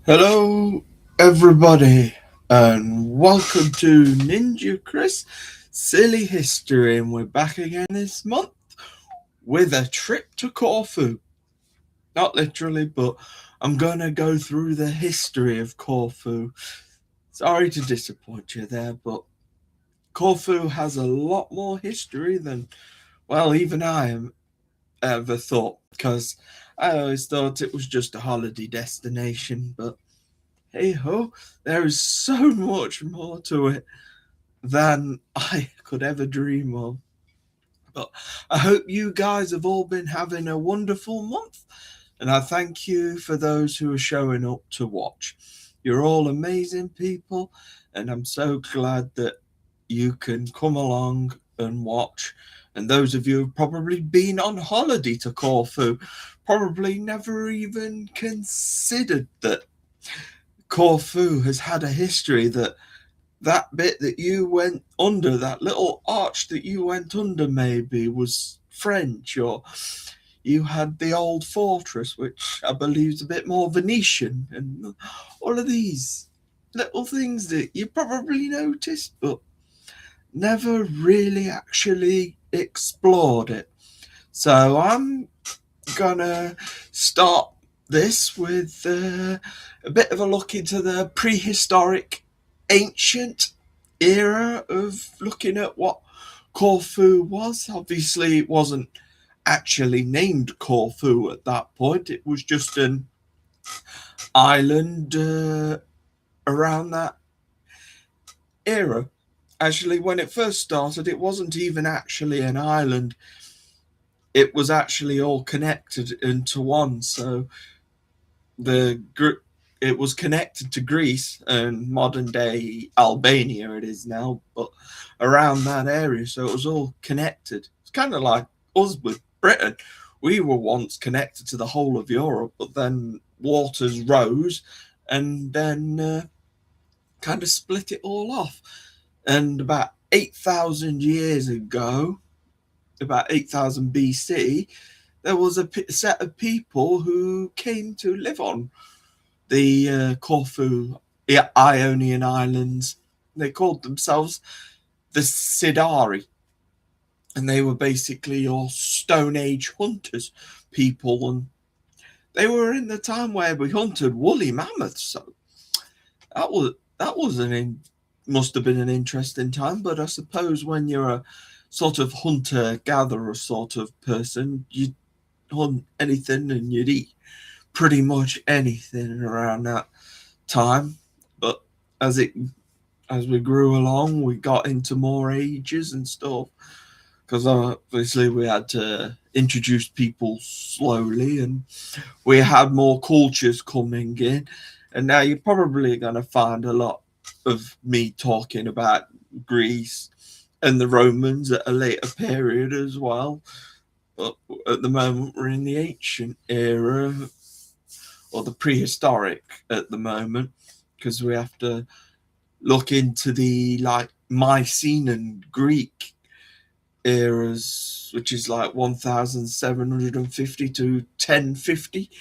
Hello, everybody, and welcome to NinjaChris Silly History. And we're back again this month with a trip to Corfu. Not literally, but I'm gonna go through the history of Corfu. Sorry to disappoint you there, but Corfu has a lot more history than, well, even I am ever thought, because I always thought it was just a holiday destination, but hey ho, there is so much more to it than I could ever dream of. But I hope you guys have all been having a wonderful month, and I thank you for those who are showing up to watch. You're all amazing people, and I'm so glad that you can come along and watch. And those of you who've probably been on holiday to Corfu probably never even considered that Corfu has had a history, that bit that you went under, that little arch that you went under, maybe was French, or you had the old fortress, which I believe is a bit more Venetian, and all of these little things that you probably noticed, but never really actually explored it. So I'm gonna start this with a bit of a look into the prehistoric, ancient era of looking at what Corfu was. Obviously, it wasn't actually named Corfu at that point, it was just an island around that era. Actually, when it first started, it wasn't even actually an island, it was actually all connected into one. So the it was connected to Greece and modern day Albania it is now, but around that area, so it was all connected. It's kind of like us with Britain. We were once connected to the whole of Europe, but then waters rose and then kind of split it all off. And about 8,000 years ago, about 8,000 BC, there was a set of people who came to live on the Corfu Ionian Islands. They called themselves the Sidari, and they were basically your Stone Age hunters people, and they were in the time where we hunted woolly mammoths. So that was must have been an interesting time. But I suppose when you're a sort of hunter gatherer sort of person, you'd hunt anything and you'd eat pretty much anything around that time. But as it as we grew along, we got into more ages and stuff, because obviously we had to introduce people slowly, and we had more cultures coming in. And now you're probably going to find a lot of me talking about Greece and the Romans at a later period as well. But at the moment, we're in the ancient era, or the prehistoric at the moment, because we have to look into the like Mycenaean and Greek eras, which is like 1750 to 1050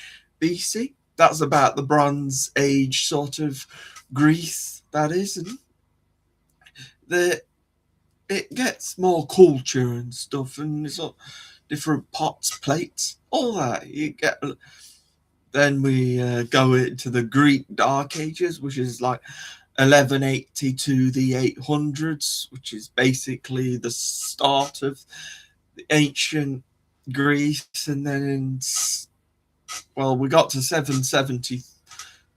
BC. That's about the Bronze Age sort of Greece, that is. And the it gets more culture and stuff, and it's all different pots, plates, all that. You get. Then we go into the Greek Dark Ages, which is like 1180 to the 800s, which is basically the start of the ancient Greece. And then, well, we got to 770,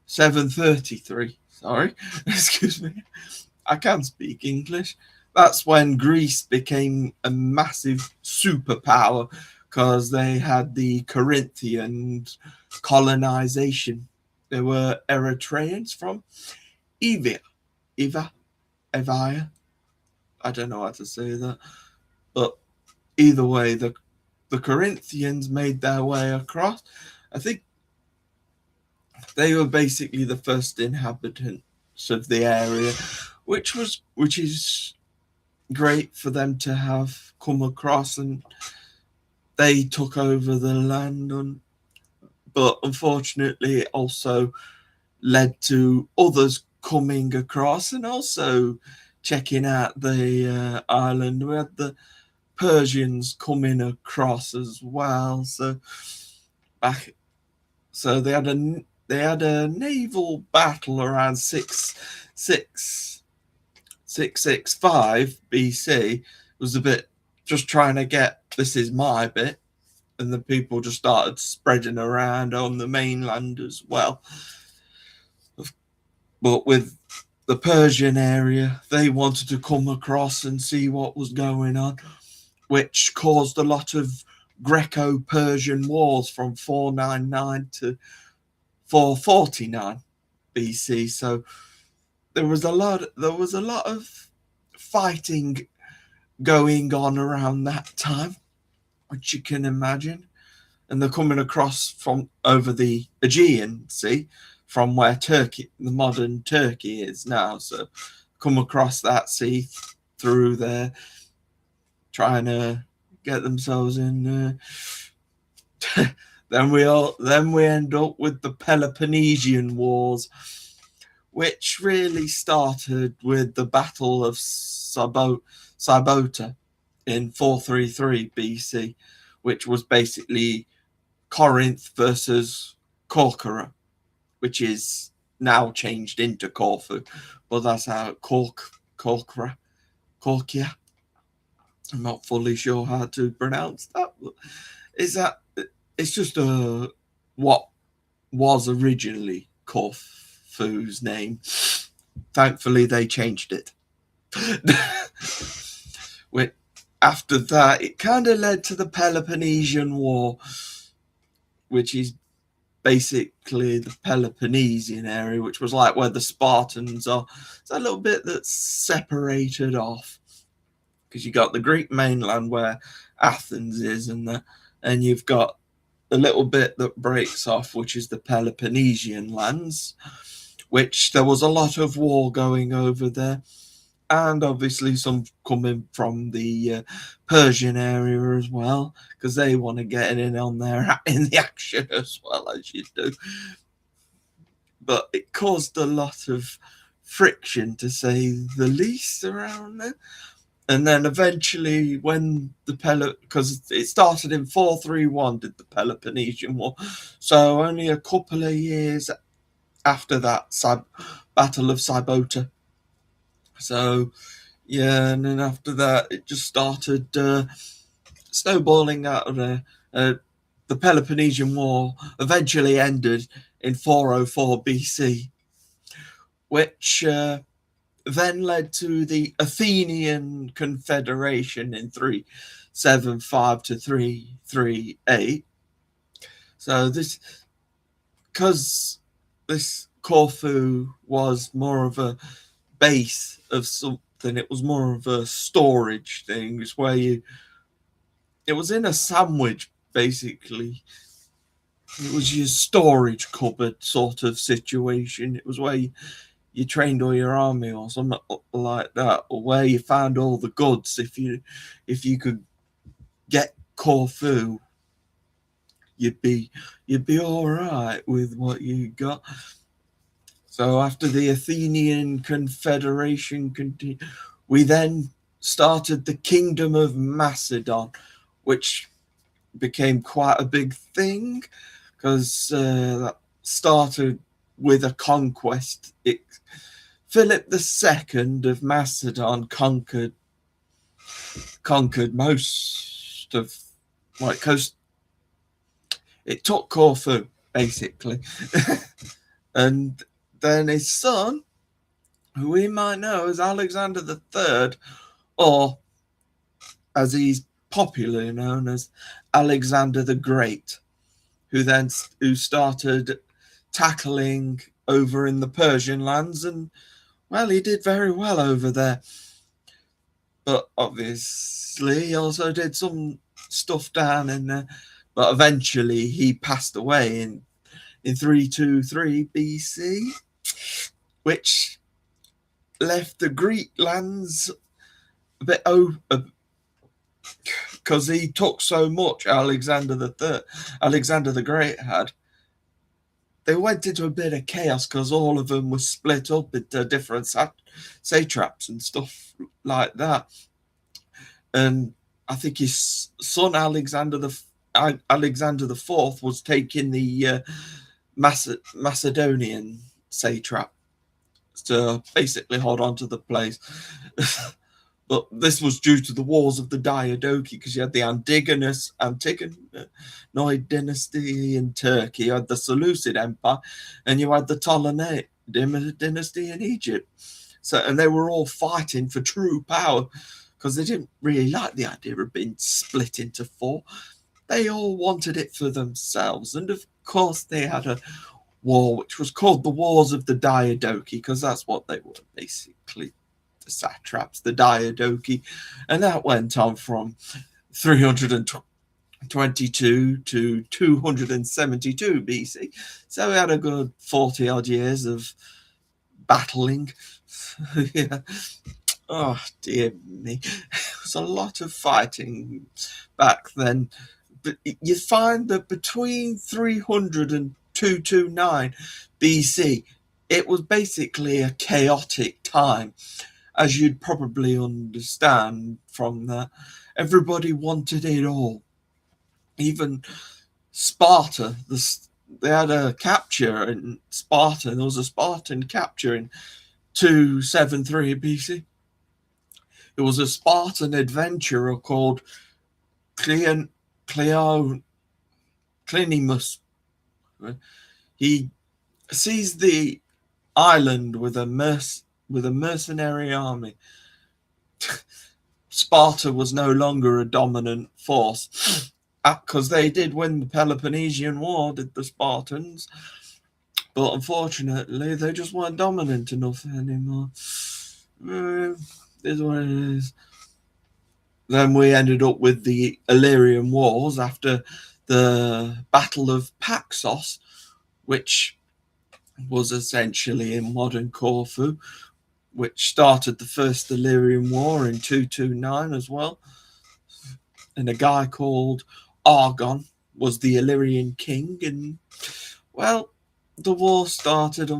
733. Sorry, excuse me. I can speak English. That's when Greece became a massive superpower, because they had the Corinthian colonization. They were Eritreans from Evia, Evia. I don't know how to say that, but either way, the Corinthians made their way across. I think they were basically the first inhabitants of the area, which is great for them to have come across, and they took over the land. But unfortunately, it also led to others coming across and also checking out the island. We had the Persians coming across as well. So they had a naval battle around 665 BC. It was a bit just trying to get, this is my bit, and the people just started spreading around on the mainland as well. But with the Persian area, they wanted to come across and see what was going on, which caused a lot of Greco-Persian wars from 499 to 449 BC. So there was a lot of fighting going on around that time, which you can imagine. And they're coming across from over the Aegean Sea, from where Turkey, the modern Turkey, is now. So come across that sea through there, trying to get themselves in. Then we end up with the Peloponnesian Wars, which really started with the Battle of Sybota in 433 BC, which was basically Corinth versus Corcyra, which is now changed into Corfu, but that's how Corcyra. I'm not fully sure how to pronounce that. It's just what was originally Corfu's name. Thankfully, they changed it. After that, it kind of led to the Peloponnesian War, which is basically the Peloponnesian area, which was like where the Spartans are. It's a little bit that's separated off, because you got the Greek mainland where Athens is, and you've got a little bit that breaks off, which is the Peloponnesian lands, which there was a lot of war going over there, and obviously some coming from the Persian area as well, because they want to get in on there in the action as well, as you do. But it caused a lot of friction, to say the least, around there. And then eventually, when because it started in 431, did the Peloponnesian War. So only a couple of years after that, Battle of Sybota. So, yeah, and then after that, it just started snowballing out of there. The Peloponnesian War eventually ended in 404 BC, which then led to the Athenian Confederation in 375 to 338. So because this Corfu was more of a base of something, it was more of a storage thing. It's where it was in a sandwich, basically. It was your storage cupboard sort of situation. It was where you trained all your army or something like that, or where you found all the goods. If you could get Corfu, you'd be all right with what you got. So after the Athenian Confederation continued, we then started the Kingdom of Macedon, which became quite a big thing, because that started with a conquest. Philip II of Macedon conquered most of coast. It took Corfu, basically. And then his son, who we might know as Alexander III, or as he's popularly known as Alexander the Great, who started tackling over in the Persian lands, and well, he did very well over there. But obviously, he also did some stuff down in there. But eventually, he passed away in 323 BC, which left the Greek lands a bit because he took so much. Alexander the Great had. they went into a bit of chaos because all of them were split up into different satraps and stuff like that. And I think his son Alexander the Fourth was taking the Macedonian satrap to basically hold on to the place. But this was due to the wars of the Diadochi, because you had the Antigonoid dynasty in Turkey, you had the Seleucid Empire, and you had the Ptolemaic dynasty in Egypt. So, and they were all fighting for true power because they didn't really like the idea of being split into four. They all wanted it for themselves. And of course, they had a war which was called the Wars of the Diadochi, because that's what they were basically. The satraps, the Diadochi, and that went on from 322 to 272 BC. So we had a good 40 odd years of battling. Yeah. Oh dear me, it was a lot of fighting back then. But you find that between 300 and 229 BC, it was basically a chaotic time. As you'd probably understand from that, everybody wanted it all. Even Sparta, they had a capture in Sparta. There was a Spartan capture in 273 BC. It was a Spartan adventurer called Cleonimus. He seized the island with a mercenary army. Sparta was no longer a dominant force, because they did win the Peloponnesian War, did the Spartans, but unfortunately they just weren't dominant enough anymore. Is what it is. Then we ended up with the Illyrian Wars after the Battle of Paxos, which was essentially in modern Corfu, which started the First Illyrian War in 229 as well. And a guy called Argon was the Illyrian king. And, well, the war started.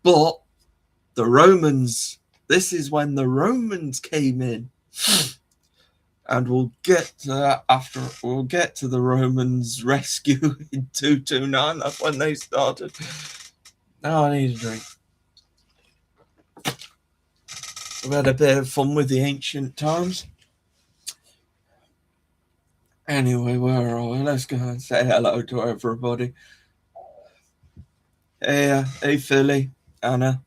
But the Romans, this is when the Romans came in. And we'll get to that after. We'll get to the Romans' rescue in 229. That's when they started. Now I need a drink. We've had a bit of fun with the ancient times. Anyway, where are we? Let's go and say hello to everybody. Hey Philly, Anna.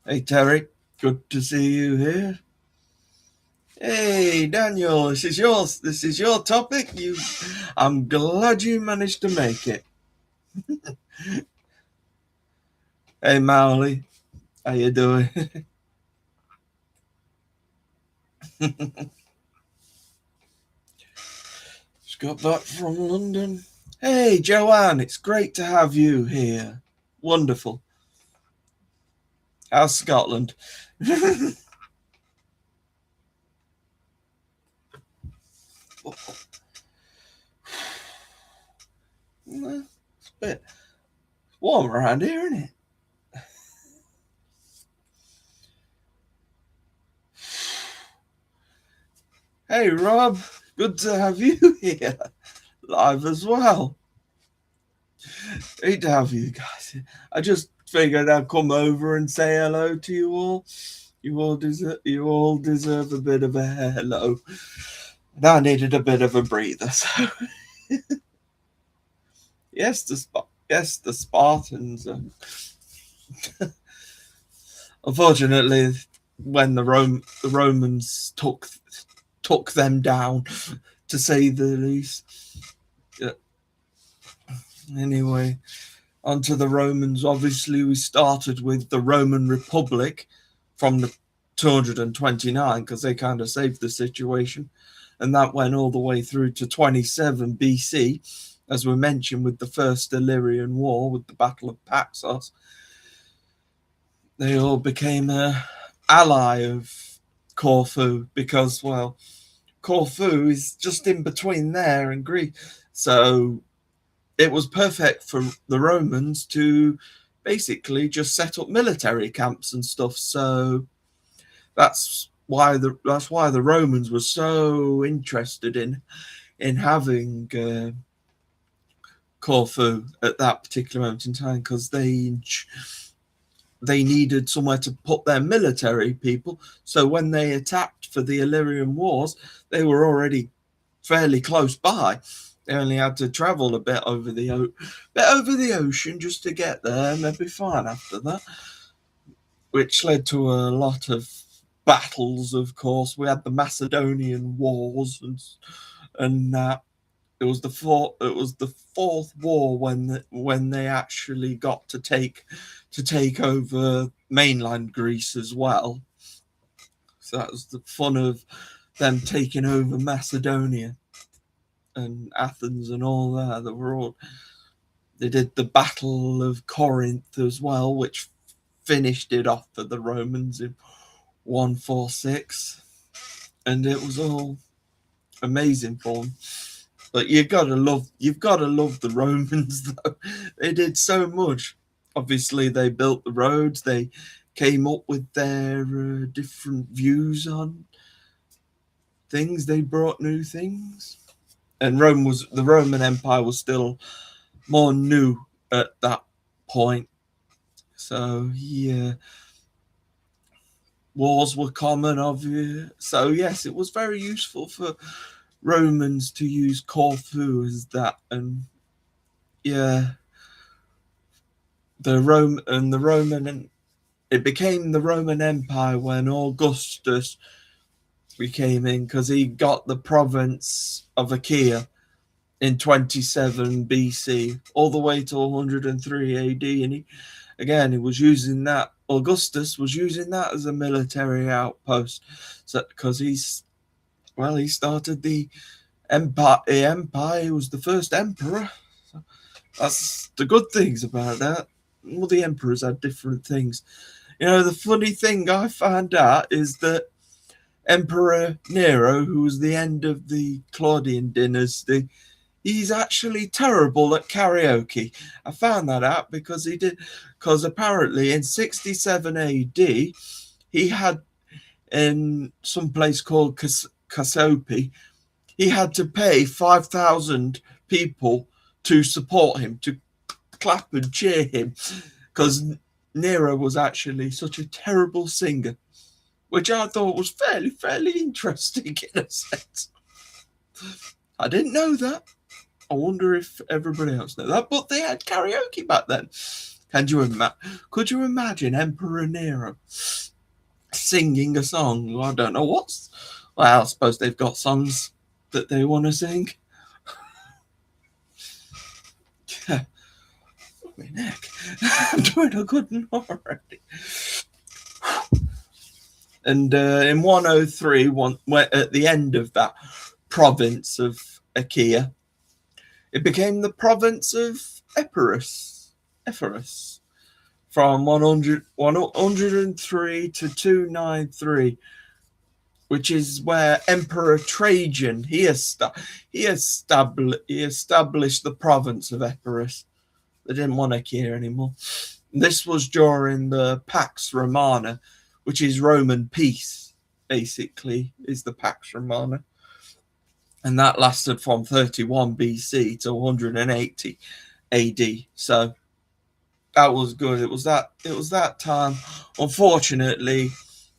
Hey Terry, good to see you here. Hey Daniel, this is your topic. I'm glad you managed to make it. Hey Mowley, how you doing? Just got back from London. Hey Joanne, it's great to have you here. Wonderful. How's Scotland? It's a bit warm around here, isn't it? Hey Rob, good to have you here live as well. Great to have you guys. I just figured I'd come over and say hello to you all. You all deserve a bit of a hello. And I needed a bit of a breather, so yes, the Spartans. Unfortunately, when the Romans took them down, to say the least. Yeah. Anyway, onto the Romans. Obviously, we started with the Roman Republic from the 229 because they kind of saved the situation, and that went all the way through to 27 BC, as we mentioned, with the First Illyrian War, with the Battle of Paxos. They all became an ally of Corfu because, well, Corfu is just in between there and Greece. So it was perfect for the Romans to basically just set up military camps and stuff. So that's why the Romans were so interested in having Corfu at that particular moment in time, because they needed somewhere to put their military people. So when they attacked for the Illyrian Wars, they were already fairly close by. They only had to travel a bit over the ocean just to get there, and they'd be fine after that. Which led to a lot of battles. Of course, we had the Macedonian Wars, and it was the fourth war when they actually got to take over mainland Greece as well. So that was the fun of them taking over Macedonia and Athens and all that. They did the Battle of Corinth as well, which finished it off for the Romans in 146, and it was all amazing fun. But you've got to love the Romans though. They did so much. Obviously, they built the roads. They came up with their different views on things. They brought new things, and the Roman Empire was still more new at that point. So yeah, wars were common, obviously. So yes, it was very useful for Romans to use Corfu as that, and yeah, it became the Roman Empire when Augustus came in, because he got the province of Achaia in 27 BC all the way to 103 AD, and he was using that. Augustus was using that as a military outpost, so because he started the empire. He was the first emperor. So that's the good things about that. All the emperors had different things. The funny thing I found out is that Emperor Nero, who was the end of the Claudian dynasty, he's actually terrible at karaoke. I found that out because apparently in 67 AD, he had, in some place called Cassiope, he had to pay 5,000 people to support him, to clap and cheer him, because Nero was actually such a terrible singer, which I thought was fairly interesting in a sense. I didn't know that. I wonder if everybody else knew that, but they had karaoke back then. Could you imagine Emperor Nero singing a song? I don't know what's. Well, I suppose they've got songs that they want to sing. Yeah. My neck. I'm doing a good one already. And in 103, at the end of that province of Achaia, it became the province of Epirus from 103 to 293, which is where Emperor Trajan he established the province of Epirus. They didn't want Achaia anymore. This was during the Pax Romana, which is Roman peace, basically, is the Pax Romana. And that lasted from 31 BC to 180 AD. So that was good. It was that time. Unfortunately,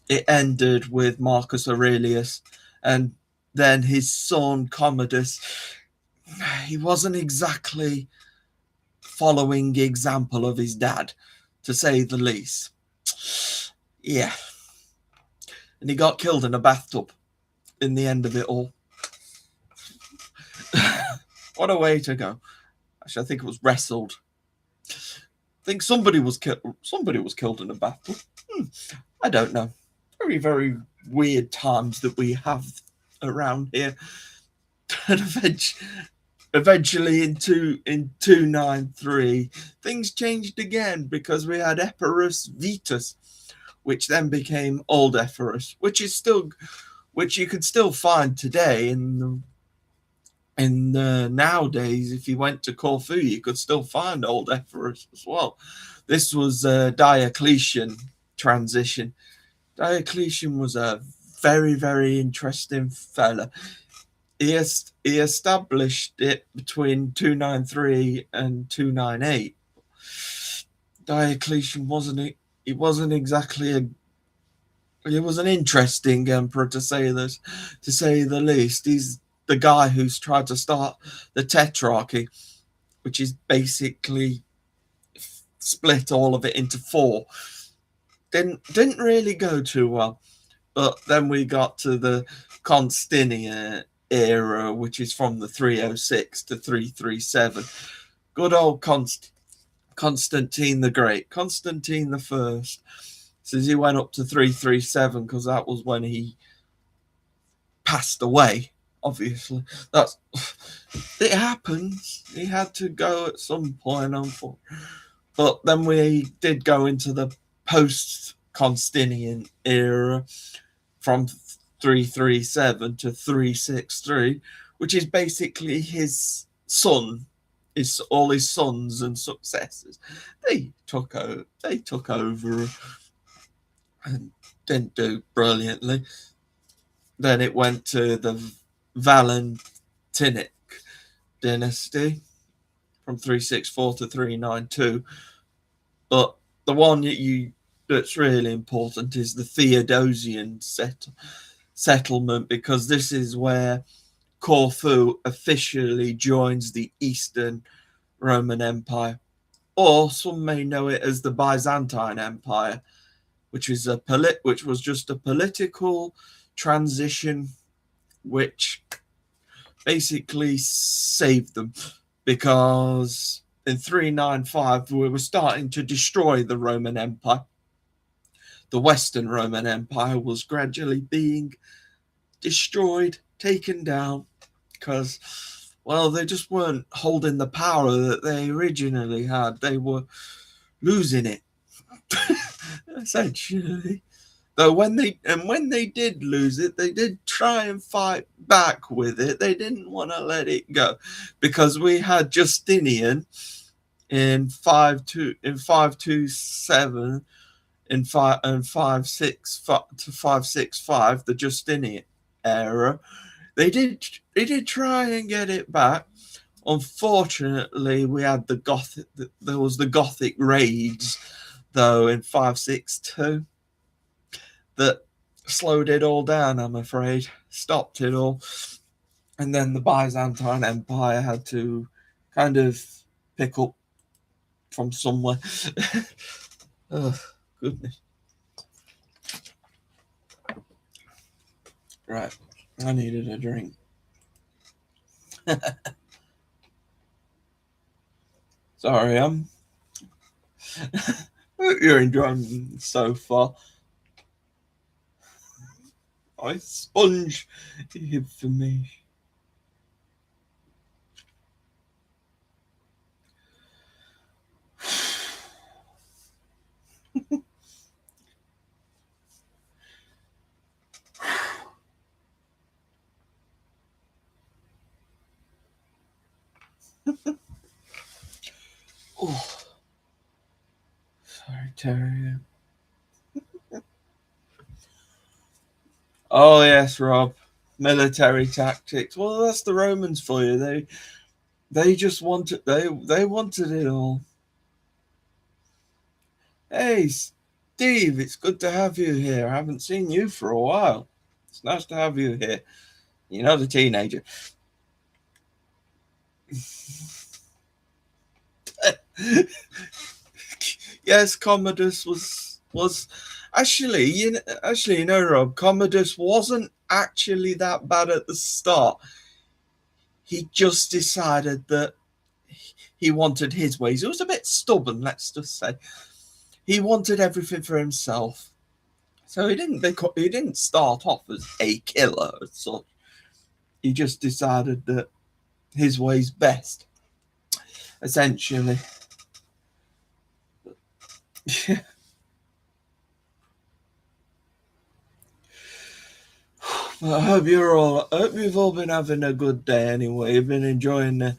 it ended with Marcus Aurelius, and then his son Commodus. He wasn't exactly following the example of his dad, to say the least. Yeah. And he got killed in a bathtub in the end of it all. What a way to go. Actually, I think it was wrestled. I think somebody was killed in a bathtub. I don't know. Very, very weird times that we have around here. And eventually in 293, things changed again, because we had Epirus Vetus, which then became Old Epirus, which you could still find today And nowadays, if you went to Corfu, you could still find old Epirus as well. This was Diocletian transition. Diocletian was a very, very interesting fella. He established it between 293 and 298. Diocletian wasn't exactly a he was an interesting emperor to say the least. He's the guy who's tried to start the Tetrarchy, which is basically split all of it into four. Didn't really go too well. But then we got to the Constantinian era, which is from the 306 to 337. Good old Constantine the Great. Constantine the First says he went up to 337 because that was when he passed away. Obviously, it happens. He had to go at some point, but then we did go into the post-Constantinian era from 337 to 363, which is basically his son. All his sons and successors. They took over and didn't do brilliantly. Then it went to the Valentinic dynasty from 364 to 392. But the one that's really important is the Theodosian settlement, because this is where Corfu officially joins the Eastern Roman Empire, or some may know it as the Byzantine Empire, which was just a political transition which basically saved them, because in 395 we were starting to destroy the Roman Empire. The Western Roman Empire was gradually being destroyed, taken down, because, well, they just weren't holding the power that they originally had. They were losing it, essentially. Though when they did lose it, they did try and fight back with it. They didn't want to let it go, because we had Justinian in 527 in 565, the Justinian era. They did try and get it back. Unfortunately, we had there was the Gothic raids, though, in 562 that slowed it all down, I'm afraid, stopped it all. And then the Byzantine Empire had to kind of pick up from somewhere. Oh, goodness. Right, I needed a drink. Sorry, you're enjoying so far. Nice sponge information. Oh, sorry, Terrier. Oh yes, Rob. Military tactics. Well, that's the Romans for you. They just wanted they wanted it all. Hey, Steve, it's good to have you here. I haven't seen you for a while. It's nice to have you here. You know, the teenager. Yes, Commodus was actually, Rob, Commodus wasn't actually that bad at the start. He just decided that he wanted his ways. He was a bit stubborn, let's just say. He wanted everything for himself. So he didn't start off as a killer as such. He just decided that his way's best, essentially. I hope you've all been having a good day anyway. You've been enjoying the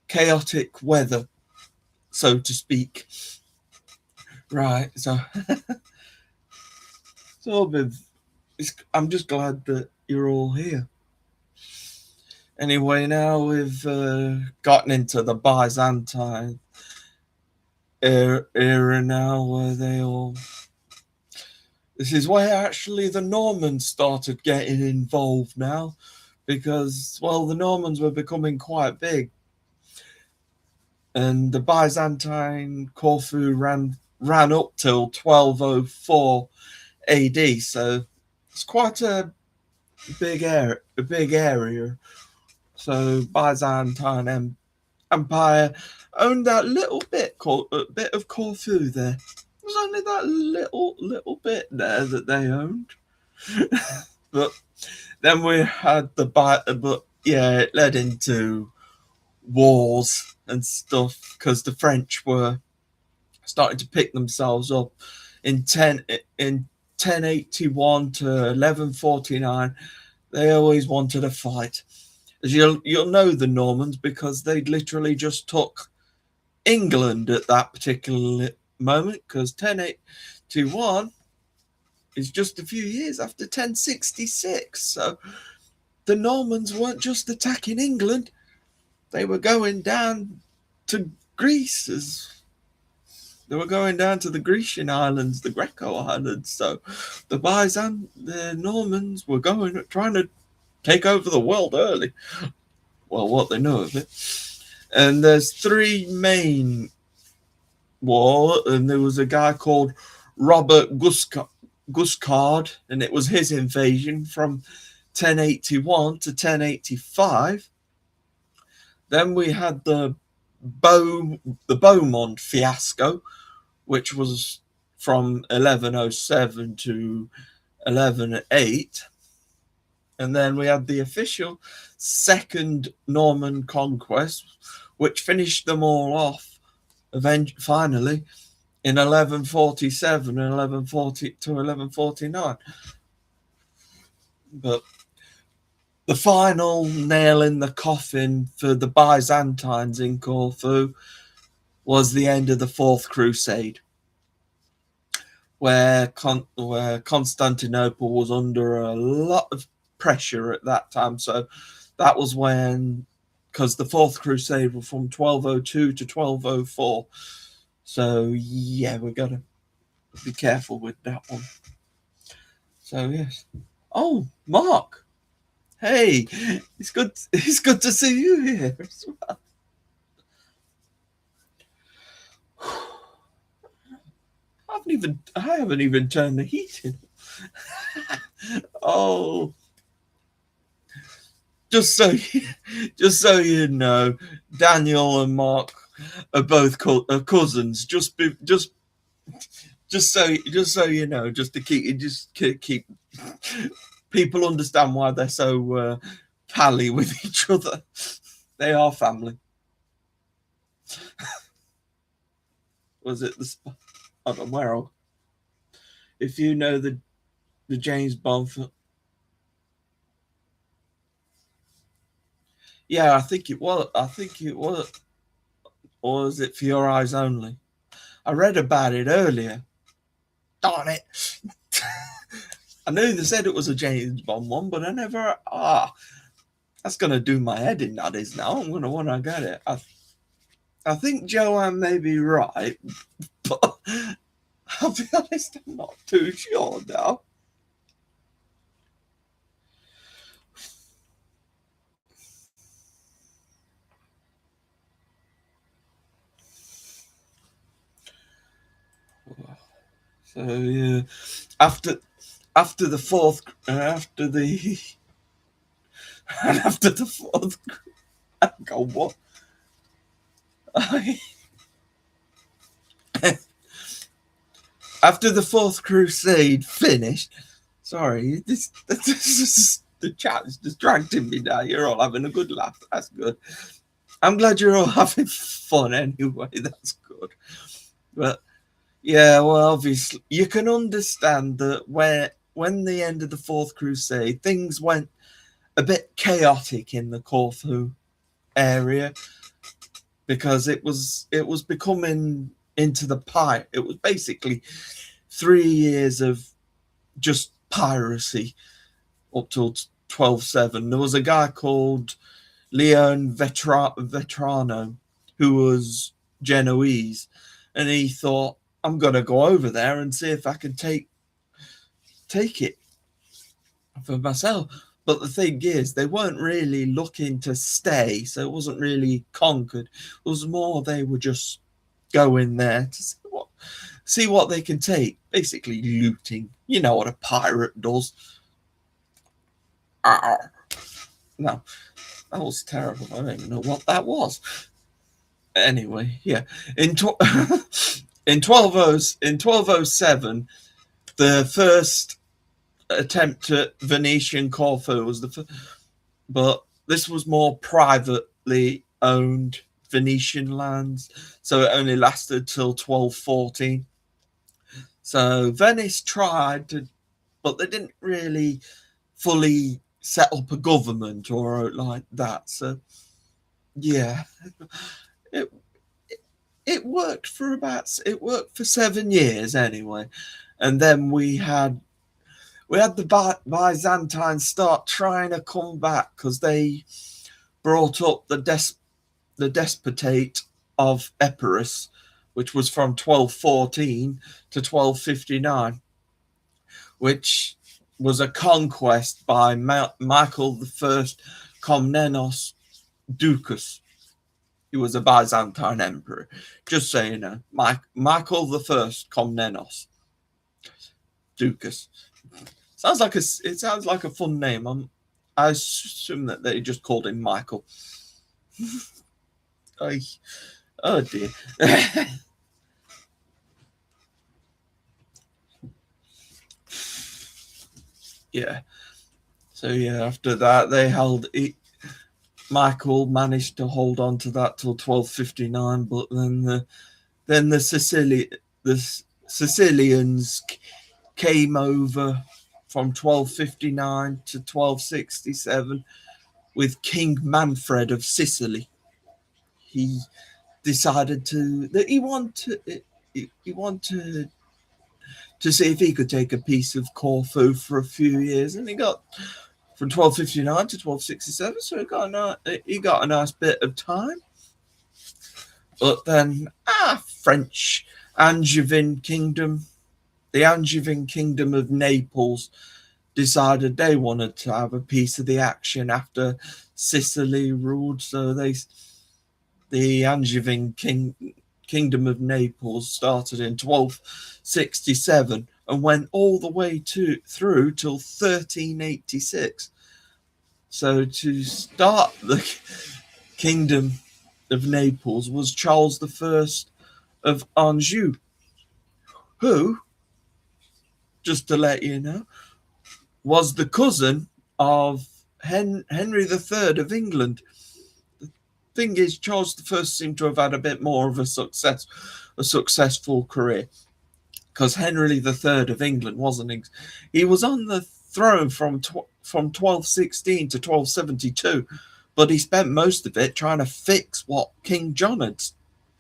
chaotic weather, so to speak. Right, so it's all been. I'm just glad that you're all here. Anyway, now we've gotten into the Byzantine era now, where they all. This is where actually the Normans started getting involved now, because, well, the Normans were becoming quite big. And the Byzantine Corfu ran up till 1204 AD, so it's quite a big area. So Byzantine Empire owned that little bit of Corfu there. It was only that little bit there that they owned. But then we had but yeah, it led into wars and stuff, because the French were starting to pick themselves up in 1081 to 1149. They always wanted a fight. As you'll know the Normans, because they literally just took England at that particular moment, because 1081 is just a few years after 1066. So the Normans weren't just attacking England, they were going down to Greece. They were going down to the Grecian islands, the Greco islands. So the Normans were trying to take over the world early. Well, what they know of it. And there's three main wars, and there was a guy called Robert Guiscard, and it was his invasion from 1081 to 1085. Then we had the Beaumont fiasco, which was from 1107 to 1108. And then we had the official Second Norman Conquest, which finished them all off finally in 1147 and 1140 to 1149. But the final nail in the coffin for the Byzantines in Corfu was the end of the Fourth Crusade, where Constantinople was under a lot of pressure at that time. So that was when, because the Fourth Crusade was from 1202 to 1204. So yeah, we got to be careful with that one. So yes. Oh, Mark. Hey, it's good to see you here as well. I haven't even turned the heating. Oh, just so you know, Daniel and Mark are both cousins. Just so you know, just to keep people understand why they're so pally with each other. They are family. Was it the? I don't know where. If you know the James Bond film. Yeah, I think it was. Or was it For Your Eyes Only? I read about it earlier. Darn it. I knew they said it was a James Bond one, but I never. That's going to do my head in, that is now. I'm going to want to get it. I think Joanne may be right, but I'll be honest, I'm not too sure now. So yeah, after the fourth, after the fourth, go what? After the Fourth Crusade finished, sorry, this the chat is distracting me now. You're all having a good laugh. That's good. I'm glad you're all having fun anyway. That's good. But yeah, well, obviously, you can understand that when the end of the Fourth Crusade, things went a bit chaotic in the Corfu area because it was becoming into the pirate. It was basically 3 years of just piracy up till 1207. There was a guy called Leon Vetrano who was Genoese, and he thought, I'm going to go over there and see if I can take it for myself. But the thing is, they weren't really looking to stay, so it wasn't really conquered. It was more they were just going there to see what they can take. Basically looting. You know what a pirate does. No, that was terrible. I don't even know what that was. Anyway, yeah. In 1207, the first attempt at Venetian Corfu was but this was more privately owned Venetian lands, so it only lasted till 1214. So Venice tried to, but they didn't really fully set up a government or like that. So yeah, it worked for 7 years anyway, and then we had the Byzantines start trying to come back because they brought up the despotate of Epirus, which was from 1214 to 1259, which was a conquest by Michael I Komnenos Ducas. He was a Byzantine emperor. Just so you know, Michael I Komnenos Ducas. It sounds like a fun name. I assume that they just called him Michael. Oh dear. Yeah. So yeah, after that they Michael managed to hold on to that till 1259, but then the Sicilians came over from 1259 to 1267 with King Manfred of Sicily. He decided he wanted to see if he could take a piece of Corfu for a few years, and he got from 1259 to 1267, so he got a nice bit of time. But then French Angevin Kingdom, the Angevin Kingdom of Naples, decided they wanted to have a piece of the action after Sicily ruled. So the Angevin Kingdom of Naples started in 1267 and went all the way through till 1386. So to start the Kingdom of Naples was Charles I of Anjou, who, just to let you know, was the cousin of Henry III of England. The thing is, Charles I seemed to have had a bit more of a successful career, because Henry III of England wasn't. He was on the throne from 1216 to 1272, but he spent most of it trying to fix what King John had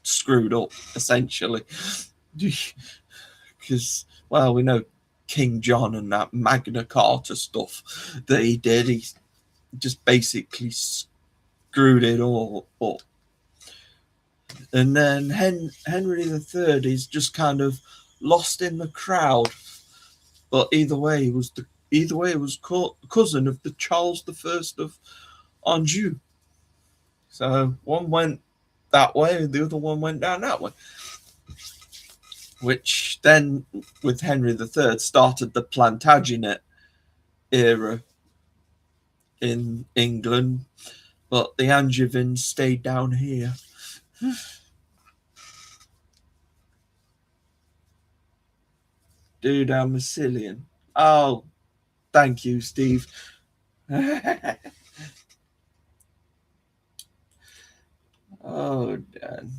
screwed up, essentially. Because, well, we know King John and that Magna Carta stuff that he did. He just basically screwed it all up. And then Henry III is just kind of lost in the crowd. But either way, it was cousin of the Charles I of Anjou. So one went that way, the other one went down that way. Which then, with Henry III, started the Plantagenet era in England, but the Angevins stayed down here. Dude, I'm a Sicilian. Oh, thank you, Steve. Oh, Dan.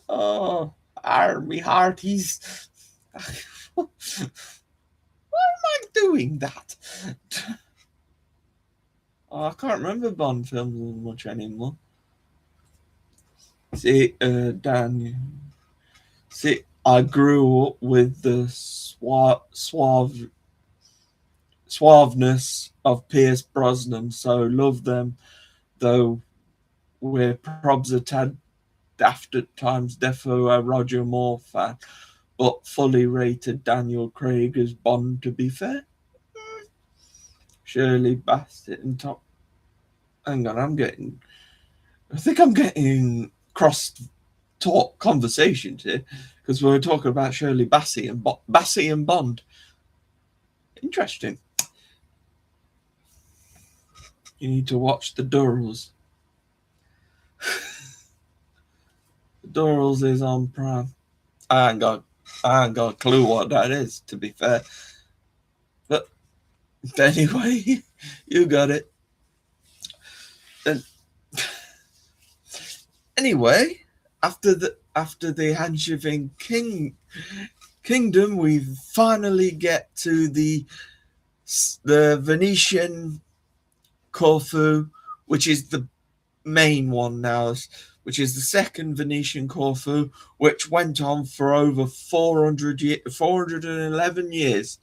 Oh, army hearties. Why am I doing that? Oh, I can't remember Bond films much anymore. See, Daniel. See, I grew up with the suaveness of Pierce Brosnan, so love them, though we're probs a tad daft at times, defo a Roger Moore fan, but fully rated Daniel Craig as Bond, to be fair. Shirley Bassett and Top. Hang on, I think I'm getting cross talk conversations here because we were talking about Shirley Bassey and Bond. Interesting. You need to watch the Durrells. The Durrells is on Prime. I ain't got a clue what that is, to be fair. But anyway, you got it. And anyway, after the Hanshaving Kingdom, we finally get to the Venetian Corfu, which is the main one now, which is the second Venetian Corfu, which went on for over 411 years,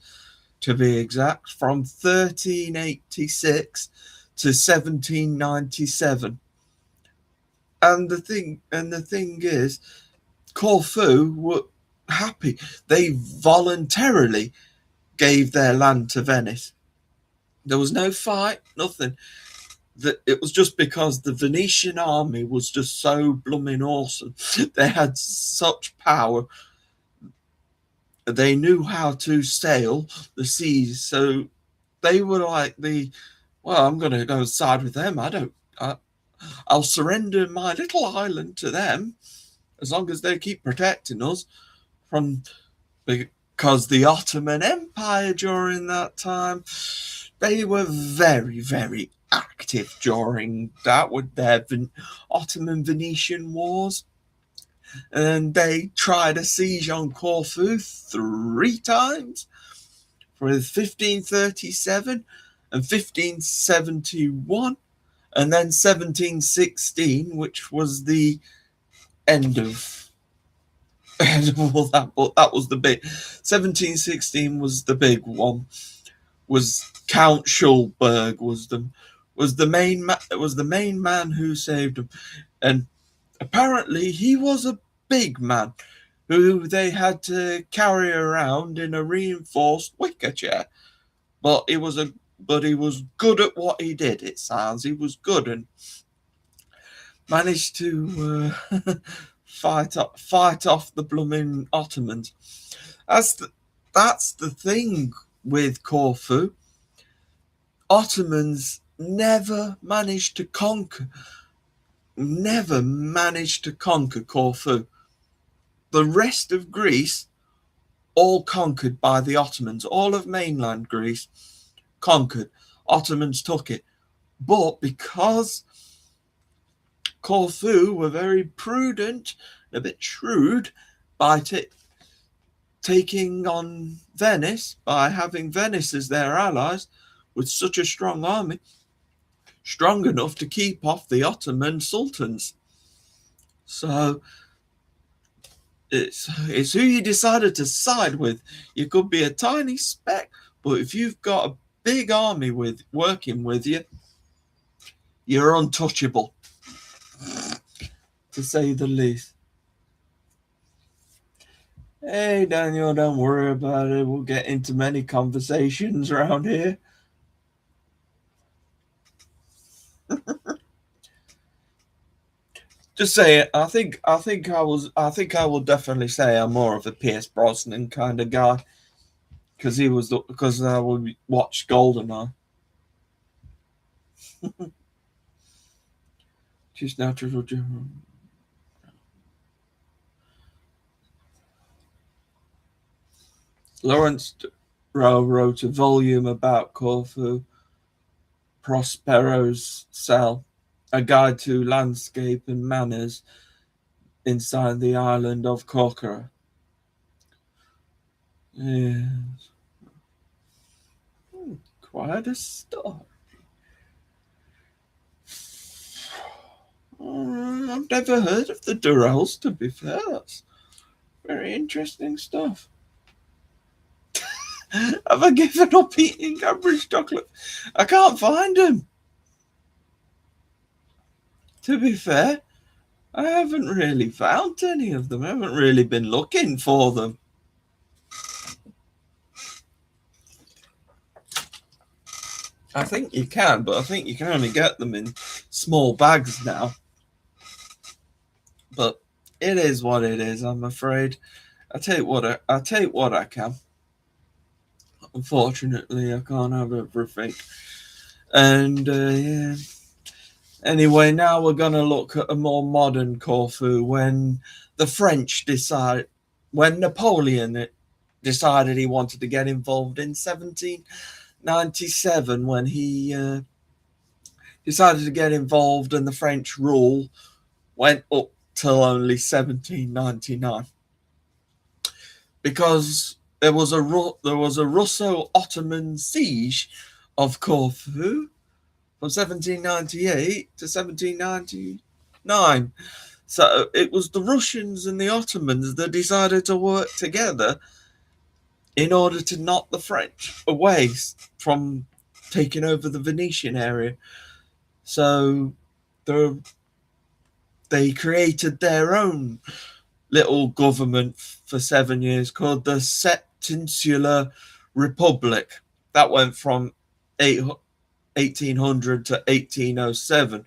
to be exact, from 1386 to 1797. And the thing is, Corfu were happy. They voluntarily gave their land to Venice. There was no fight, nothing. It was just because the Venetian army was just so blooming awesome. They had such power. They knew how to sail the seas. So they were like I'm going to go side with them. I'll surrender my little island to them as long as they keep protecting us from, because the Ottoman Empire during that time, they were very, very active during that with their Ottoman Venetian wars. And they tried a siege on Corfu 3 times, for 1537 and 1571, and then 1716, which was the end of all that. But that was the big. 1716 was the big one. Was Count Schulberg was the main man who saved him, and apparently he was a big man who they had to carry around in a reinforced wicker chair. But he was good at what he did. It sounds he was good and managed to fight off the blooming Ottomans. That's the thing with Corfu. Ottomans never managed to conquer Corfu. The rest of Greece, all conquered by the Ottomans. All of mainland Greece conquered. Ottomans took it. But because Corfu were very prudent, a bit shrewd, by taking on Venice, by having Venice as their allies, with such a strong army, strong enough to keep off the Ottoman sultans. So it's who you decided to side with. You could be a tiny speck, but if you've got a big army working with you, you're untouchable, to say the least. Hey Daniel, don't worry about it. We'll get into many conversations around here. Just say it. I think I will definitely say I'm more of a Pierce Brosnan kind of guy, because I would watch GoldenEye. Just natural. Lawrence Rowe wrote a volume about Corfu, Prospero's Cell, a guide to landscape and manners inside the island of Corfu. Yeah. Quite a story. I've never heard of the Durrells, to be fair. That's very interesting stuff. Have I given up eating Cadbury's chocolate? I can't find them. To be fair, I haven't really found any of them. I haven't really been looking for them. I think you can, but I think you can only get them in small bags now. But it is what it is, I'm afraid. I take what I can. Unfortunately, I can't have everything. And yeah. Anyway, now we're going to look at a more modern Corfu when when Napoleon decided he wanted to get involved in 1797, when he decided to get involved, and the French rule went up till only 1799 because there was a Russo-Ottoman siege of Corfu from 1798 to 1799. So it was the Russians and the Ottomans that decided to work together in order to knock the French away from taking over the Venetian area. So they created their own little government for 7 years called the Septinsular Republic. That went from 1800 to 1807,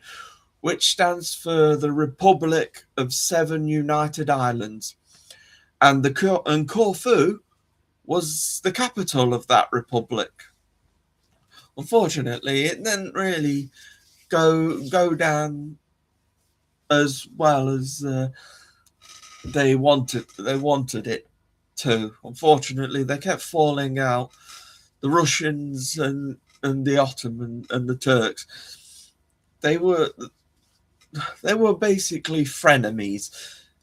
which stands for the Republic of Seven United Islands. And Corfu was the capital of that republic. Unfortunately, it didn't really go down as well as they wanted it to. Unfortunately, they kept falling out. The Russians and the Ottoman and the Turks, they were basically frenemies,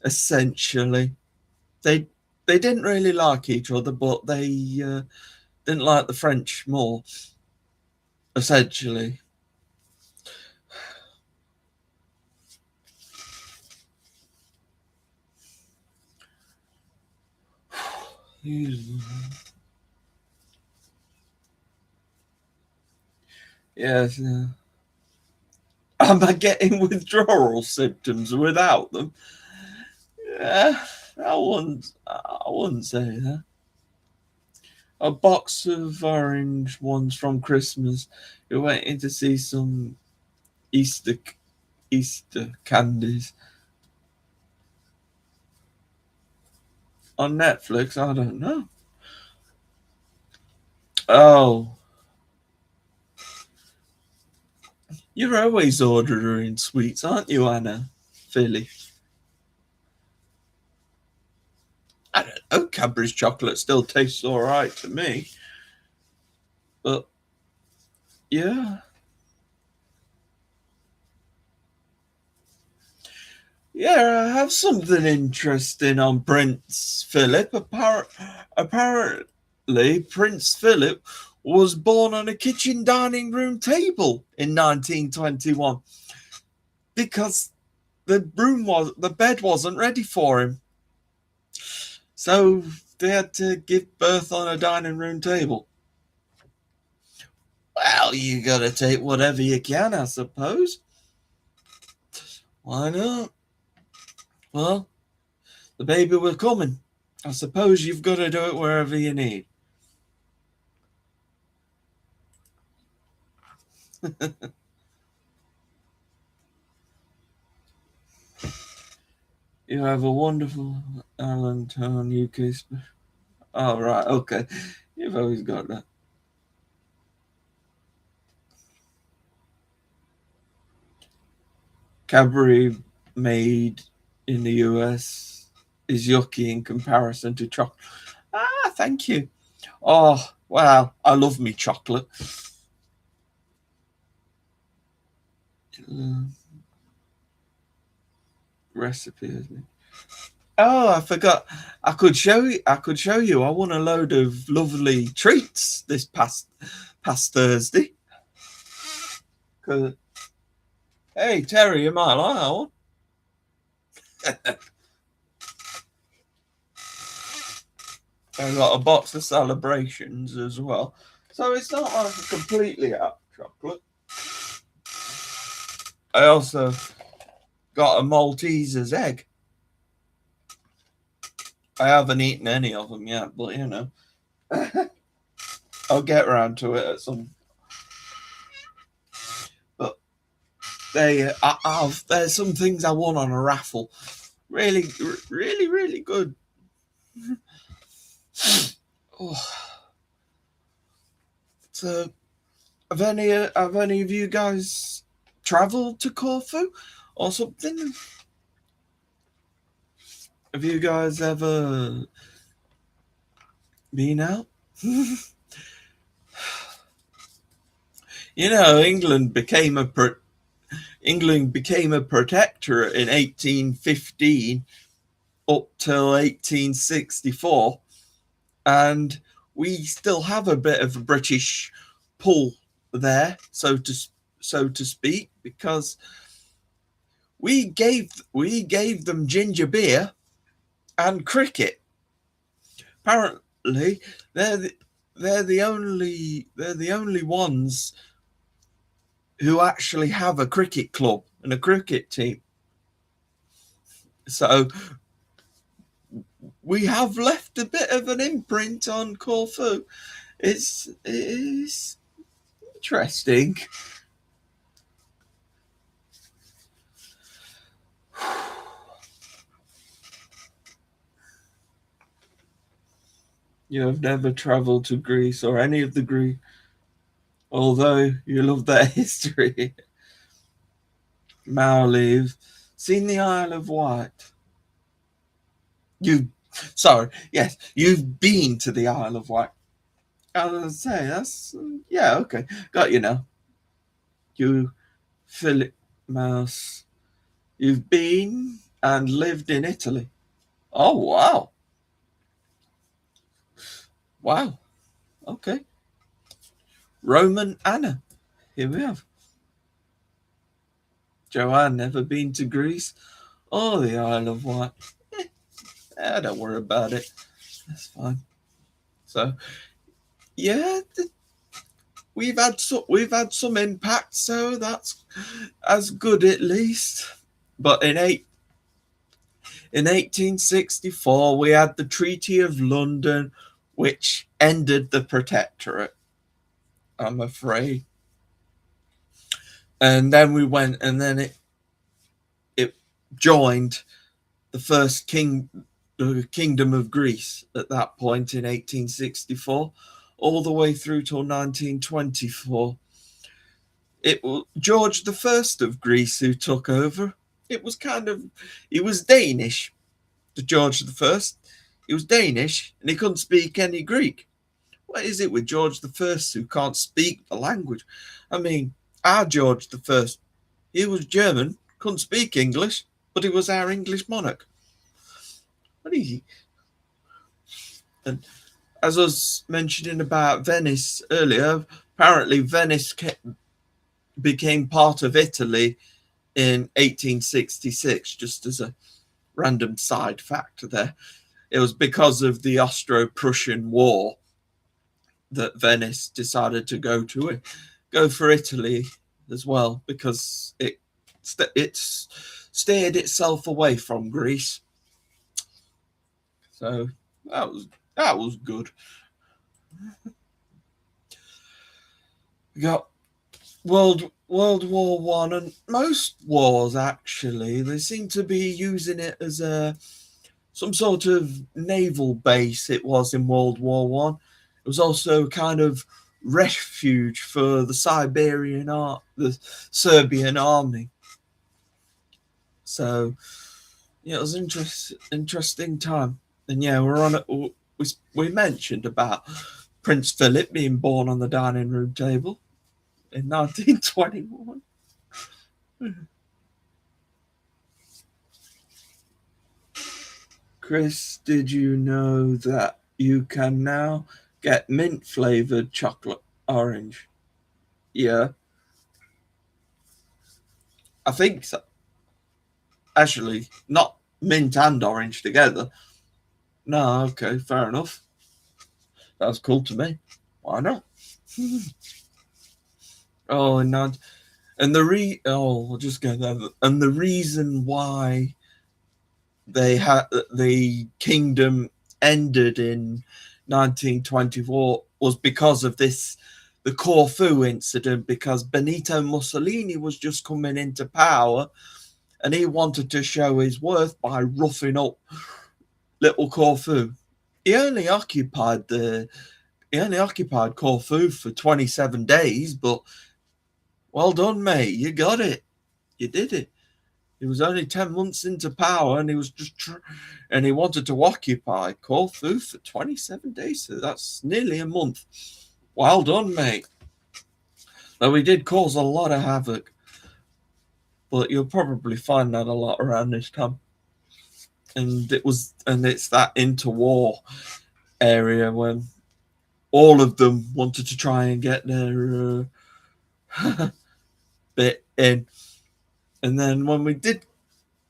essentially. They didn't really like each other, but they didn't like the French more, essentially. Yes. Am I getting withdrawal symptoms without them? Yeah, I wouldn't say that. A box of orange ones from Christmas. You're waiting to see some Easter candies on Netflix. I don't know. Oh, you're always ordering sweets, aren't you, Anna? Philly. I don't know. Cadbury's chocolate still tastes all right to me, but yeah. Yeah, I have something interesting on Prince Philip. Apparently, Prince Philip was born on a kitchen dining room table in 1921 because the bed wasn't ready for him. So they had to give birth on a dining room table. Well, you gotta take whatever you can, I suppose. Why not? Well, the baby was coming. I suppose you've got to do it wherever you need. You have a wonderful Allentown, UK. Oh, right, okay. You've always got that. Cadbury made in the US is yucky in comparison to chocolate. Ah, thank you. Oh, wow. I love me chocolate. Recipe, isn't it? Oh, I forgot. I could show you. I could show you. I won a load of lovely treats this past Thursday. 'Cause, hey, Terry, you might like that one. I got a box of celebrations as well. So it's not like a completely out of chocolate. I also got a Malteser's egg. I haven't eaten any of them yet, but you know, I'll get around to it at some. But there's some things I won on a raffle. Really, really, really good. Oh. So, have any of you guys travelled to Corfu or something? Have you guys ever been out? You know, England became a protectorate in 1815 up till 1864, and we still have a bit of a British pull there, so to speak, because we gave them ginger beer and cricket. Apparently, they're the only ones who actually have a cricket club and a cricket team. So we have left a bit of an imprint on Corfu. It is interesting. You have never travelled to Greece or any of the Greek, although you love their history. Maldives, seen the Isle of Wight. Yes, you've been to the Isle of Wight. I was gonna say that's yeah, okay, got you now. You, Philip Mouse, you've been and lived in Italy. Oh wow, wow, okay. Roman Anna, here we have. Joanne, never been to Greece or the Isle of Wight. Don't worry about it. That's fine. So, yeah, we've had some impact, so that's as good at least. But in 1864, we had the Treaty of London, which ended the protectorate, I'm afraid. And then we went, and then it joined the first the Kingdom of Greece at that point in 1864, all the way through till 1924. It was George the First of Greece who took over. He was Danish, the George the First. He was Danish and he couldn't speak any Greek. What is it with George the First who can't speak the language? I mean, our George the First, he was German, couldn't speak English, but he was our English monarch. What is he? And as I was mentioning about Venice earlier, apparently Venice became part of Italy in 1866, just as a random side fact there. It was because of the Austro-Prussian War that Venice decided to go for Italy as well, because it's steered itself away from Greece. So that was good. We got World War One, and most wars actually they seem to be using it as some sort of naval base. It was in World War One. It was also kind of refuge for the the Serbian army. So yeah, it was an interesting time. And yeah, we mentioned about Prince Philip being born on the dining room table in 1921. Chris, did you know that you can now get mint flavored chocolate orange? Yeah, I think so. Actually, not mint and orange together. No, okay, fair enough. That's cool to me. Why not? Oh, and I'll just go there. And the reason why they had the kingdom ended in 1924 was because of the Corfu incident, because Benito Mussolini was just coming into power and he wanted to show his worth by roughing up little Corfu. He only occupied Corfu for 27 days, but well done, mate. You got it. You did it. He was only 10 months into power and he was and he wanted to occupy Corfu for 27 days. So that's nearly a month. Well done, mate. Though he did cause a lot of havoc. But you'll probably find that a lot around this time. And it's that interwar area when all of them wanted to try and get their bit in. And then when we did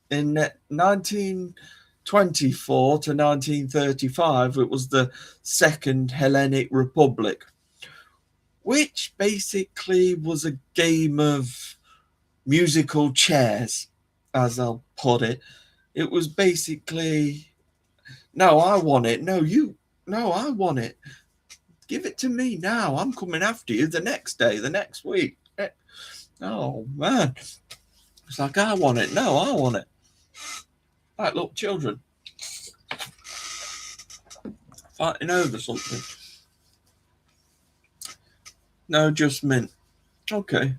in 1924 to 1935, it was the Second Hellenic Republic, which basically was a game of musical chairs, as I'll put it. It was basically, no, I want it. No, I want it. Give it to me now. I'm coming after you the next day, the next week. Oh, man. It's like, I want it. No, I want it. Like little children fighting over something. No, just mint. Okay.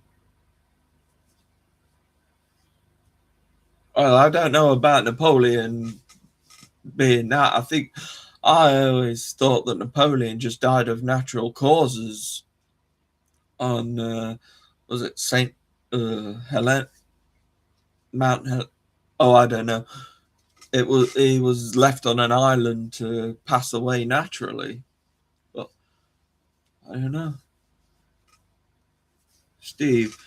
Well, I don't know about Napoleon being that. I always thought that Napoleon just died of natural causes on, was it St. Helen? Mount Helen? Oh, I don't know. He was left on an island to pass away naturally. But I don't know. Steve,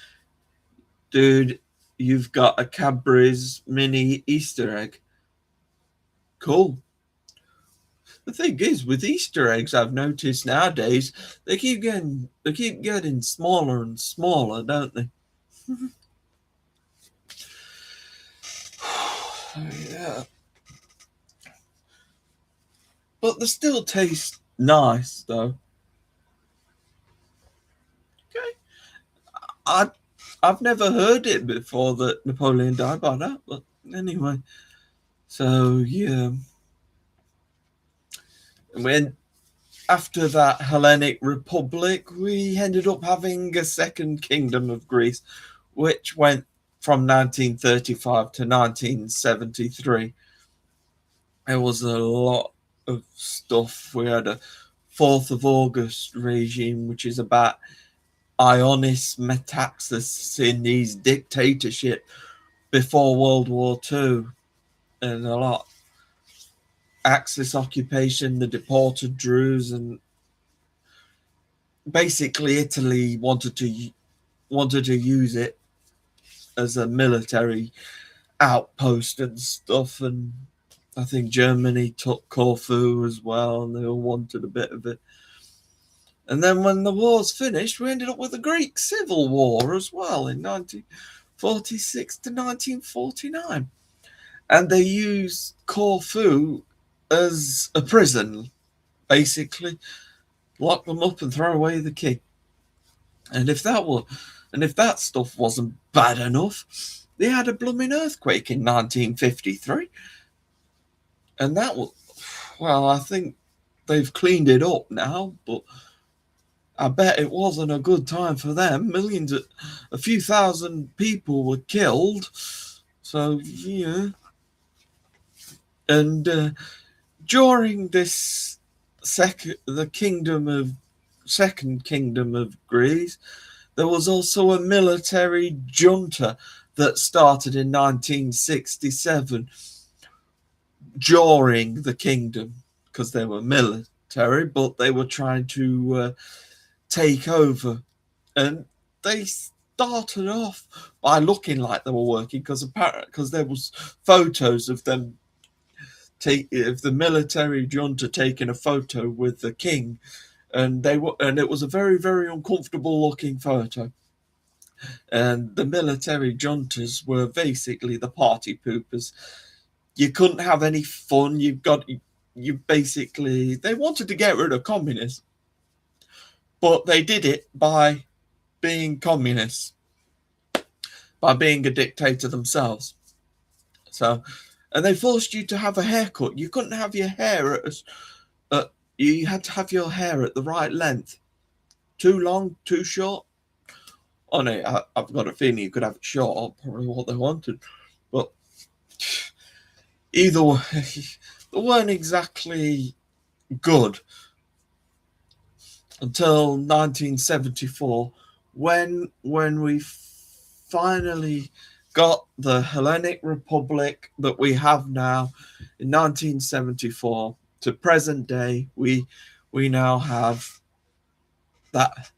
dude, you've got a Cadbury's mini Easter egg. Cool. The thing is, with Easter eggs, I've noticed nowadays they keep getting smaller and smaller, don't they? Yeah. But they still taste nice, though. Okay. I've never heard it before that Napoleon died by that, but anyway. So yeah. When after that Hellenic Republic, we ended up having a second kingdom of Greece, which went from 1935 to 1973. There was a lot of stuff. We had a 4th of August regime, which is about Ioannis Metaxas in his dictatorship before World War II, and a lot Axis occupation, the deported Druze, and basically Italy wanted to use it as a military outpost and stuff, and I think Germany took Corfu as well, and they all wanted a bit of it. And then when the war's finished, we ended up with the Greek Civil War as well in 1946 to 1949. And they used Corfu as a prison, basically. Lock them up and throw away the key. And if that stuff wasn't bad enough, they had a blooming earthquake in 1953. And that was, well, I think they've cleaned it up now, but I bet it wasn't a good time for them. A few thousand people were killed. So, yeah. And during this second kingdom of Greece, there was also a military junta that started in 1967, during the kingdom, because they were military, but they were trying to take over. And they started off by looking like they were working, because there was photos of them of the military junta taking a photo with the king, and it was a very, very uncomfortable looking photo. And the military juntas were basically the party poopers. You couldn't have any fun. You basically, they wanted to get rid of communists, but they did it by being communists, by being a dictator themselves. So, and they forced you to have a haircut. You couldn't have your hair you had to have your hair at the right length. Too long, too short. Oh no, I've got a feeling you could have it short, probably what they wanted. But either way, they weren't exactly good until 1974, when we finally got the Hellenic Republic that we have now. In 1974 to present day, we now have that.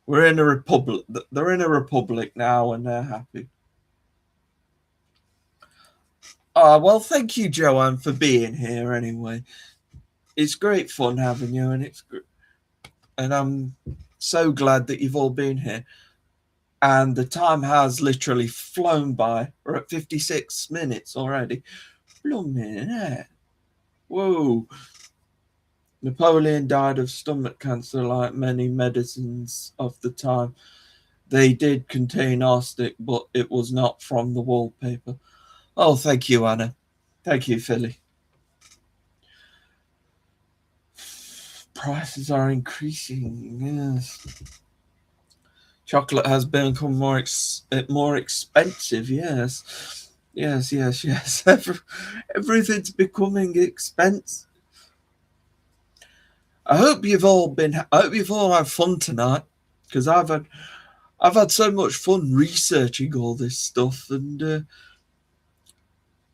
We're in a republic. They're in a republic now, and they're happy. Well, thank you, Joanne, for being here. Anyway, it's great fun having you, and I'm so glad that you've all been here. And the time has literally flown by. We're at 56 minutes already. Blooming. Whoa. Napoleon died of stomach cancer, like many medicines of the time. They did contain arsenic, but it was not from the wallpaper. Oh, thank you, Anna. Thank you, Philly. Prices are increasing, yes. Chocolate has become more expensive, yes. Yes. Everything's becoming expensive. I hope you've all had fun tonight, because I've had so much fun researching all this stuff, and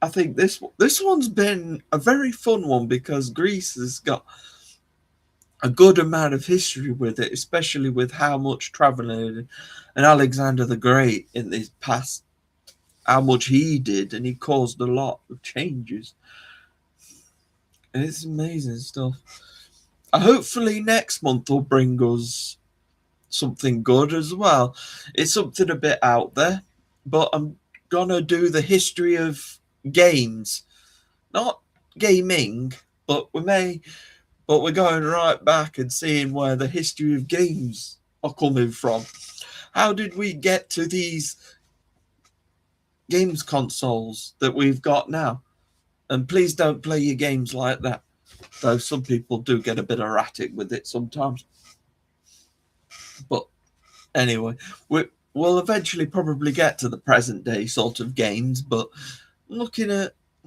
I think this one's been a very fun one, because Greece has got a good amount of history with it, especially with how much traveling and Alexander the Great in the past, how much he did, and he caused a lot of changes. And it's amazing stuff. Hopefully next month will bring us something good as well. It's something a bit out there, but I'm gonna do the history of games, not gaming, but we're going right back and seeing where the history of games are coming from. How did we get to these games consoles that we've got now? And please don't play your games like that, though some people do get a bit erratic with it sometimes. But anyway, we'll eventually probably get to the present day sort of games, but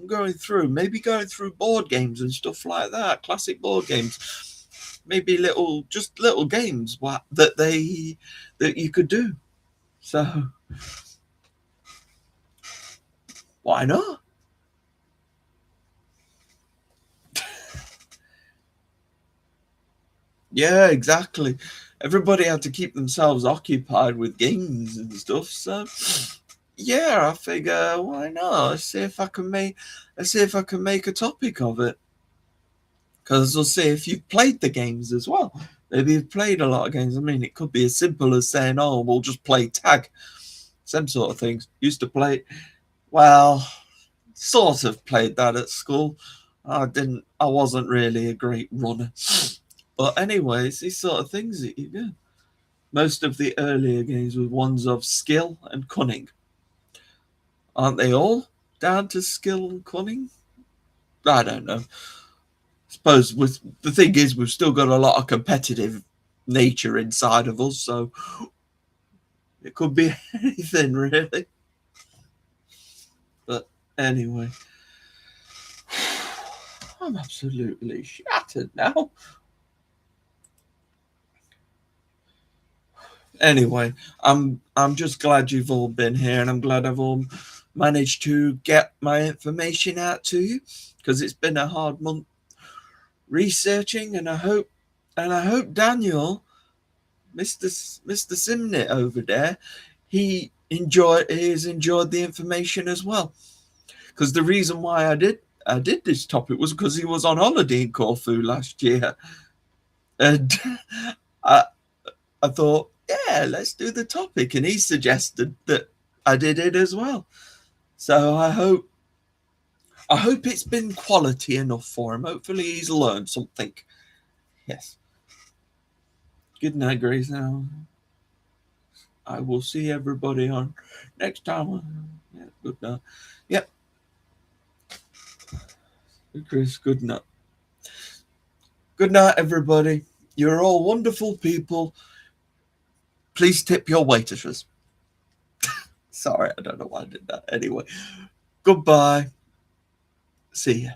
going through board games and stuff like that, classic board games, maybe little games that you could do. So why not? Yeah, exactly. Everybody had to keep themselves occupied with games and stuff. So yeah, I figure why not? Let's see if I can make a topic of it. Because we'll see if you've played the games as well. Maybe you've played a lot of games. I mean, it could be as simple as saying, "Oh, we'll just play tag." Some sort of things. Used to play. Well, sort of played that at school. I wasn't really a great runner. But anyways, these sort of things that you do. Most of the earlier games were ones of skill and cunning. Aren't they all down to skill and cunning? I don't know. Suppose the thing is, we've still got a lot of competitive nature inside of us, so it could be anything really. But anyway, I'm absolutely shattered now. Anyway, I'm just glad you've all been here, and I'm glad I've all managed to get my information out to you, because it's been a hard month researching, and I hope Daniel, Mr. Simnett over there, he's enjoyed the information as well. Because the reason why I did this topic was because he was on holiday in Corfu last year, and I thought, yeah, let's do the topic, and he suggested that I did it as well. So I hope it's been quality enough for him. Hopefully he's learned something. Yes. Good night, Grace. Now I will see everybody on next time. Yeah, good night. Yep. Chris, good night. Good night, everybody. You're all wonderful people. Please tip your waitresses. Sorry, I don't know why I did that. Anyway, goodbye. See ya.